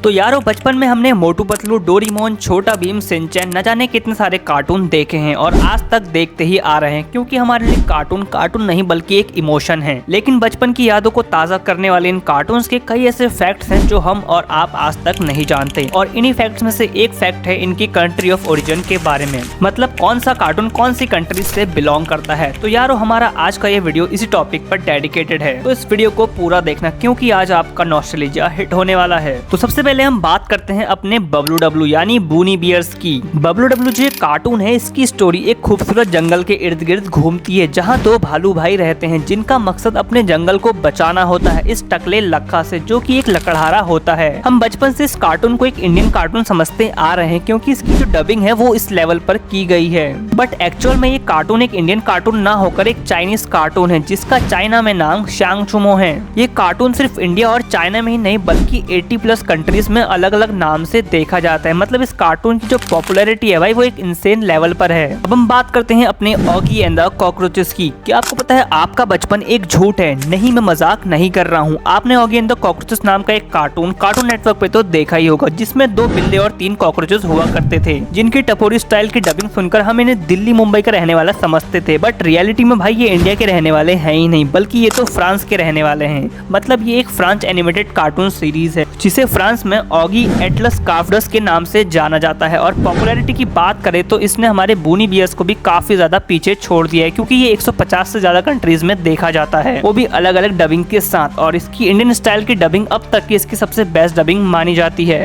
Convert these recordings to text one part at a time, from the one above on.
तो यारों बचपन में हमने मोटू पतलू, डोरेमोन, छोटा भीम, शिनचैन न जाने कितने सारे कार्टून देखे हैं और आज तक देखते ही आ रहे हैं, क्योंकि हमारे लिए कार्टून नहीं बल्कि एक इमोशन है। लेकिन बचपन की यादों को ताज़ा करने वाले इन कार्टून्स के कई ऐसे फैक्ट्स हैं जो हम और आप आज तक नहीं जानते, और इन्हीं फैक्ट्स में से एक फैक्ट है इनकी कंट्री ऑफ ओरिजिन के बारे में, मतलब कौन सा कार्टून कौन सी कंट्री से बिलोंग करता है। तो यारों हमारा आज का ये वीडियो इसी टॉपिक पर डेडिकेटेड है, तो इस वीडियो को पूरा देखना क्योंकि आज आपका नॉस्टैल्जिया हिट होने वाला है। तो सबसे पहले हम बात करते हैं अपने बबलू डब्लू यानी बूनी बियर्स की। बबलू डब्लू जो कार्टून है, इसकी स्टोरी एक खूबसूरत जंगल के इर्द गिर्द घूमती है, जहां दो भालू भाई रहते हैं जिनका मकसद अपने जंगल को बचाना होता है इस टकले लखा से, जो कि एक लकड़हारा होता है। हम बचपन से इस कार्टून को एक इंडियन कार्टून समझते आ रहे हैं क्योंकि इसकी जो डबिंग है वो इस लेवल पर की गई है, बट एक्चुअल में ये कार्टून एक इंडियन कार्टून ना होकर एक चाइनीज कार्टून है जिसका चाइना में नाम शांग चुमो है। ये कार्टून सिर्फ इंडिया और चाइना में ही नहीं बल्कि 80+ कंट्रीज में अलग अलग नाम से देखा जाता है। मतलब इस कार्टून की जो पॉपुलैरिटी है भाई वो एक इंसेन लेवल पर है। अब हम बात करते हैं अपने ऑगी एंड द कॉकरोचेस की। क्या आपको पता है आपका बचपन एक झूठ है? नहीं, मैं मजाक नहीं कर रहा हूँ। आपने ऑगी एंड द कॉकरोचेस नाम का एक कार्टून कार्टून नेटवर्क पे तो देखा ही होगा, जिसमें 2 बिल्ले और 3 कॉकरोचेस हुआ करते थे, जिनकी टपोरी स्टाइल की डबिंग सुनकर हम इन्हें दिल्ली मुंबई का रहने वाला समझते थे, बट रियलिटी में भाई ये इंडिया के रहने वाले हैं ही नहीं बल्कि ये तो फ्रांस के रहने वाले हैं। मतलब ये एक फ्रेंच एनिमेटेड कार्टून सीरीज है जिसे फ्रांस में ऑगी एटलस कार्फ्डस के नाम से जाना जाता है, और पॉपुलैरिटी की बात करें तो इसने हमारे बूनी बियर्स को भी काफी ज्यादा पीछे छोड़ दिया है, क्योंकि ये 150 से ज्यादा कंट्रीज में देखा जाता है, वो भी अलग अलग डबिंग के साथ, और इसकी इंडियन स्टाइल की डबिंग अब तक की इसकी सबसे बेस्ट डबिंग मानी जाती है।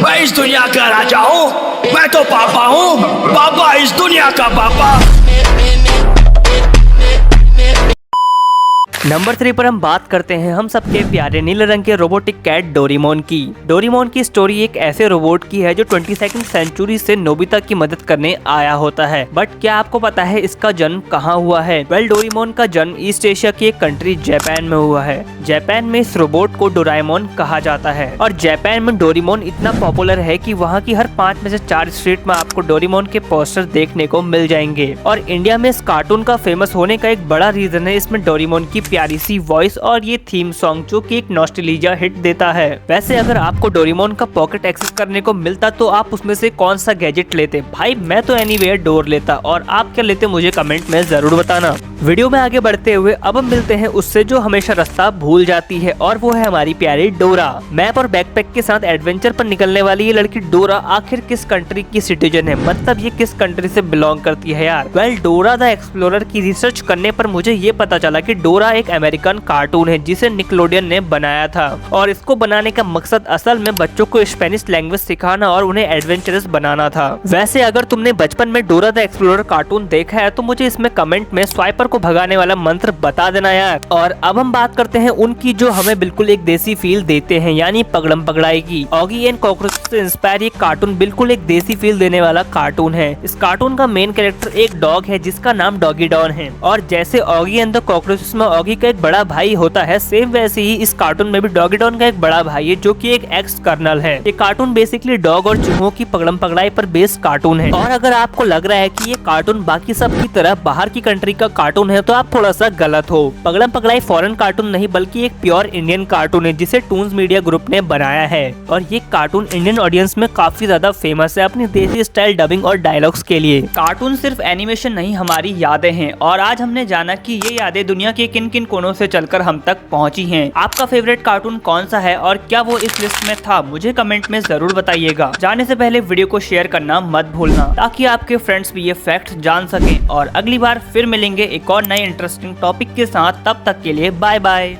मैं इस दुनिया का राजा हूँ, मैं तो पापा हूँ, पापा इस दुनिया का पापा। नंबर 3 पर हम बात करते हैं हम सबके प्यारे नीले रंग के रोबोटिक कैट डोरेमोन की। डोरेमोन की स्टोरी एक ऐसे रोबोट की है जो 22वीं सेंचुरी से नोबिता की मदद करने आया होता है, बट क्या आपको पता है इसका जन्म कहाँ हुआ है? वेल, डोरेमोन का जन्म ईस्ट एशिया की एक कंट्री जापान में हुआ है। जापान में इस रोबोट को डोराएमोन कहा जाता है, और जापान में डोरेमोन इतना पॉपुलर है कि वहाँ की हर 5 में से 4 स्ट्रीट में आपको डोरेमोन के पोस्टर देखने को मिल जाएंगे। और इंडिया में इस कार्टून का फेमस होने का एक बड़ा रीजन है इसमें डोरेमोन की प्यारी सी वॉइस और ये थीम सॉन्ग, जो कि एक नॉस्टैल्जिया हिट देता है। वैसे अगर आपको डोरेमोन का पॉकेट एक्सेस करने को मिलता तो आप उसमें से कौन सा गैजेट लेते? भाई मैं तो एनीवेयर डोर लेता, और आप क्या लेते मुझे कमेंट में जरूर बताना। वीडियो में आगे बढ़ते हुए अब हम मिलते हैं उससे जो हमेशा रास्ता भूल जाती है, और वो है हमारी प्यारी डोरा। मैप और बैकपैक के साथ एडवेंचर पर निकलने वाली ये लड़की डोरा आखिर किस कंट्री की सिटीजन है? मतलब ये किस कंट्री से बिलोंग करती है यार? वेल, डोरा द एक्सप्लोरर की रिसर्च करने पर मुझे ये पता चला कि डोरा एक अमेरिकन कार्टून है जिसे निकलोडियन ने बनाया था, और इसको बनाने का मकसद असल में बच्चों को स्पेनिश लैंग्वेज सिखाना और उन्हें एडवेंचरस बनाना था। वैसे अगर तुमने बचपन में डोरा द एक्सप्लोरर कार्टून देखा है तो मुझे इसमें कमेंट में स्वाइपर को भगाने वाला मंत्र बता देना यार। और अब हम बात करते हैं उनकी जो हमें बिल्कुल एक देसी फील देते हैं, यानी पगड़म पगड़ाई की। ऑगी एंड कॉकरोच से इंस्पायर ये कार्टून बिल्कुल एक देसी फील देने वाला कार्टून है। इस कार्टून का मेन कैरेक्टर एक डॉग है जिसका नाम डॉगी डॉन है, और जैसे ऑगी एंड द कॉकरोचेस में ऑगी का एक बड़ा भाई होता है, सेम वैसे ही इस कार्टून में भी डॉगी डॉन का एक बड़ा भाई है जो कि एक एक्स कर्नल है। ये कार्टून बेसिकली डॉग और चूहों की पगड़म पगड़ाई पर बेस्ड कार्टून है। और अगर आपको लग रहा है कि ये कार्टून बाकी सब की तरह बाहर की कंट्री का कार्टून है तो आप थोड़ा सा गलत हो। पगड़म पगड़ाई फॉरेन कार्टून नहीं बल्कि एक प्योर इंडियन कार्टून है जिसे टून्स मीडिया ग्रुप ने बनाया है, और ये कार्टून इंडियन ऑडियंस में काफी ज्यादा फेमस है अपनी देसी स्टाइल डबिंग और डायलॉग्स के लिए। कार्टून सिर्फ एनिमेशन नहीं, हमारी यादें हैं, और आज हमने जाना कि ये यादें दुनिया के किन किन कोनों से चलकर हम तक पहुंची हैं। आपका फेवरेट कार्टून कौन सा है और क्या वो इस लिस्ट में था? मुझे कमेंट में जरूर बताइएगा। जाने से पहले वीडियो को शेयर करना मत भूलना ताकि आपके फ्रेंड्स भी ये फैक्ट जान सकें, और अगली बार फिर मिलेंगे एक और नए इंटरेस्टिंग टॉपिक के साथ। तब तक के लिए बाय बाय।